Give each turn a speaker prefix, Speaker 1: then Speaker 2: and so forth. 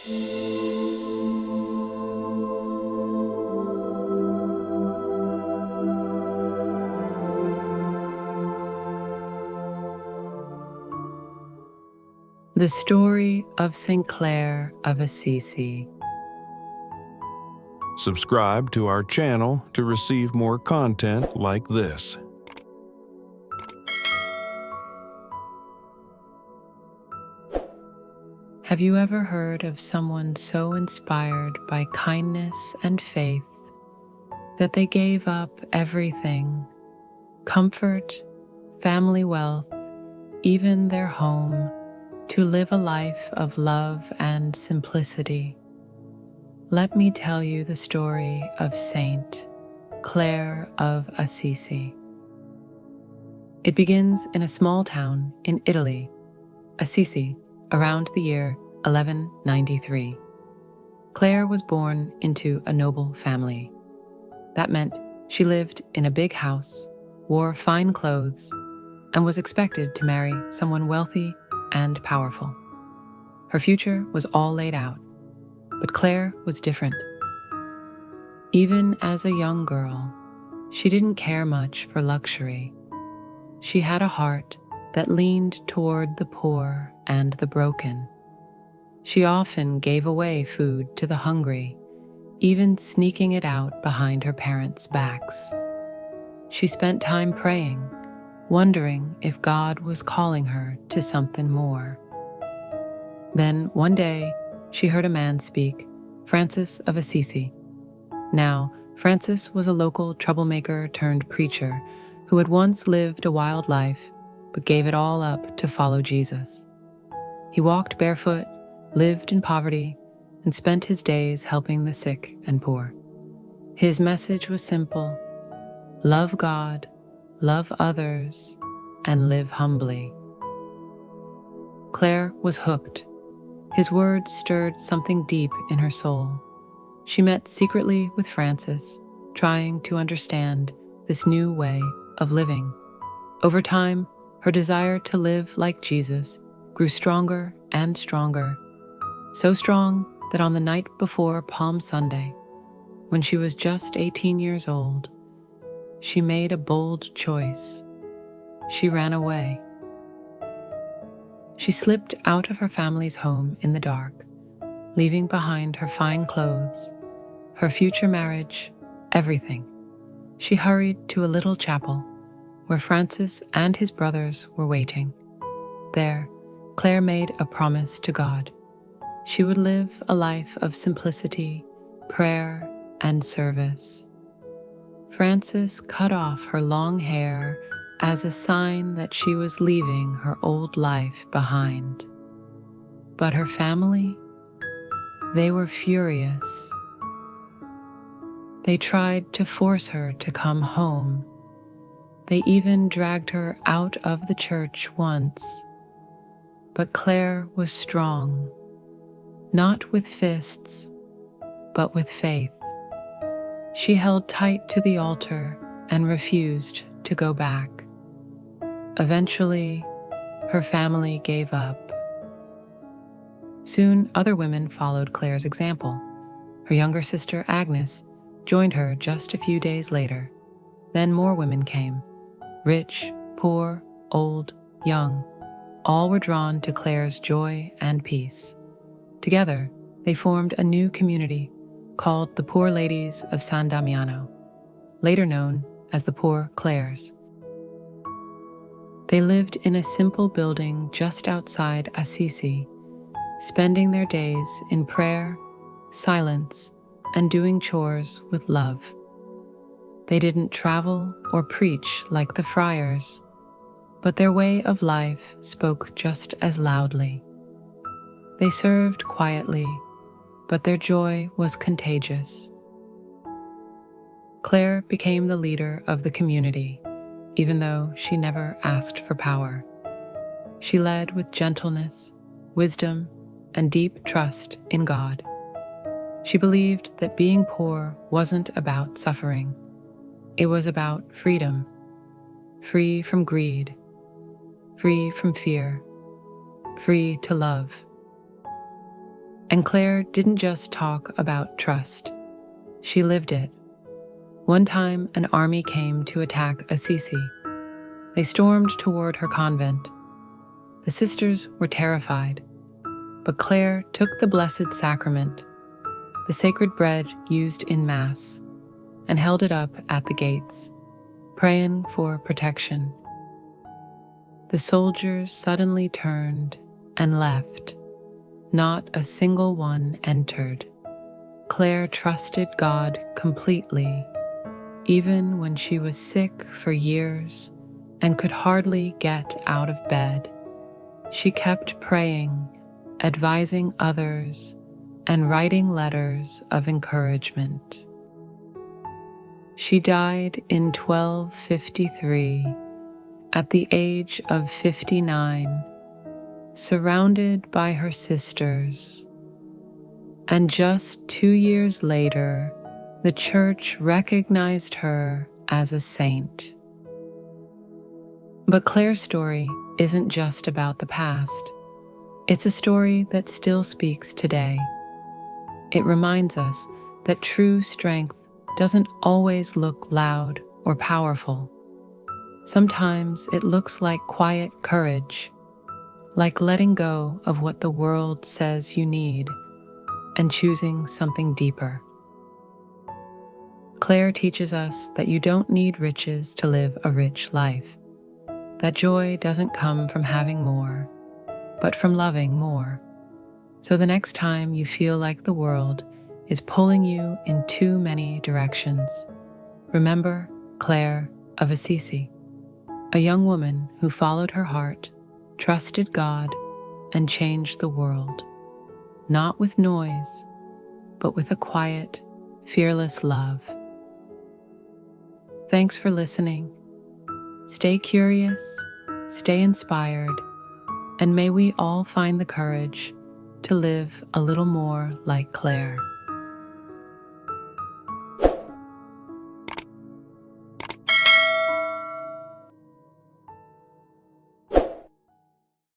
Speaker 1: The story of St. Clare of Assisi.
Speaker 2: Subscribe to our channel to receive more content like this.
Speaker 1: Have you ever heard of someone so inspired by kindness and faith that they gave up everything, comfort, family wealth, even their home, to live a life of love and simplicity? Let me tell you the story of Saint Clare of Assisi. It begins in a small town in Italy, Assisi, around the year 1193. Clare was born into a noble family. That meant she lived in a big house, wore fine clothes, and was expected to marry someone wealthy and powerful. Her future was all laid out, but Clare was different. Even as a young girl, she didn't care much for luxury. She had a heart that leaned toward the poor and the broken. She often gave away food to the hungry, even sneaking it out behind her parents' backs. She spent time praying, wondering if God was calling her to something more. Then one day, she heard a man speak, Francis of Assisi. Now, Francis was a local troublemaker turned preacher who had once lived a wild life but gave it all up to follow Jesus. He walked barefoot, lived in poverty, and spent his days helping the sick and poor. His message was simple: love God, love others, and live humbly. Clare was hooked. His words stirred something deep in her soul. She met secretly with Francis, trying to understand this new way of living. Over time, her desire to live like Jesus grew stronger and stronger, so strong that on the night before Palm Sunday, when she was just 18 years old, she made a bold choice. She ran away. She slipped out of her family's home in the dark, leaving behind her fine clothes, her future marriage, everything. She hurried to a little chapel where Francis and his brothers were waiting. There, Clare made a promise to God. She would live a life of simplicity, prayer, and service. Francis cut off her long hair as a sign that she was leaving her old life behind. But her family, they were furious. They tried to force her to come home. They even dragged her out of the church once. But Clare was strong, not with fists, but with faith. She held tight to the altar and refused to go back. Eventually, her family gave up. Soon, other women followed Clare's example. Her younger sister, Agnes, joined her just a few days later. Then more women came. Rich, poor, old, young. All were drawn to Clare's joy and peace. Together, they formed a new community called the Poor Ladies of San Damiano, later known as the Poor Clares. They lived in a simple building just outside Assisi, spending their days in prayer, silence, and doing chores with love. They didn't travel or preach like the friars, but their way of life spoke just as loudly. They served quietly, but their joy was contagious. Clare became the leader of the community, even though she never asked for power. She led with gentleness, wisdom, and deep trust in God. She believed that being poor wasn't about suffering. It was about freedom, free from greed, free from fear, free to love. And Clare didn't just talk about trust, she lived it. One time, an army came to attack Assisi. They stormed toward her convent. The sisters were terrified, but Clare took the Blessed Sacrament, the sacred bread used in Mass, and held it up at the gates, praying for protection. The soldiers suddenly turned and left. Not a single one entered. Clare trusted God completely, even when she was sick for years and could hardly get out of bed. She kept praying, advising others, and writing letters of encouragement. She died in 1253 at the age of 59, surrounded by her sisters. And just 2 years later, the Church recognized her as a saint. But Clare's story isn't just about the past. It's a story that still speaks today. It reminds us that true strength doesn't always look loud or powerful. Sometimes it looks like quiet courage, like letting go of what the world says you need and choosing something deeper. Clare teaches us that you don't need riches to live a rich life, that joy doesn't come from having more, but from loving more. So the next time you feel like the world is pulling you in too many directions, remember Clare of Assisi, a young woman who followed her heart, trusted God, and changed the world, not with noise, but with a quiet, fearless love. Thanks for listening. Stay curious, stay inspired, and may we all find the courage to live a little more like Clare.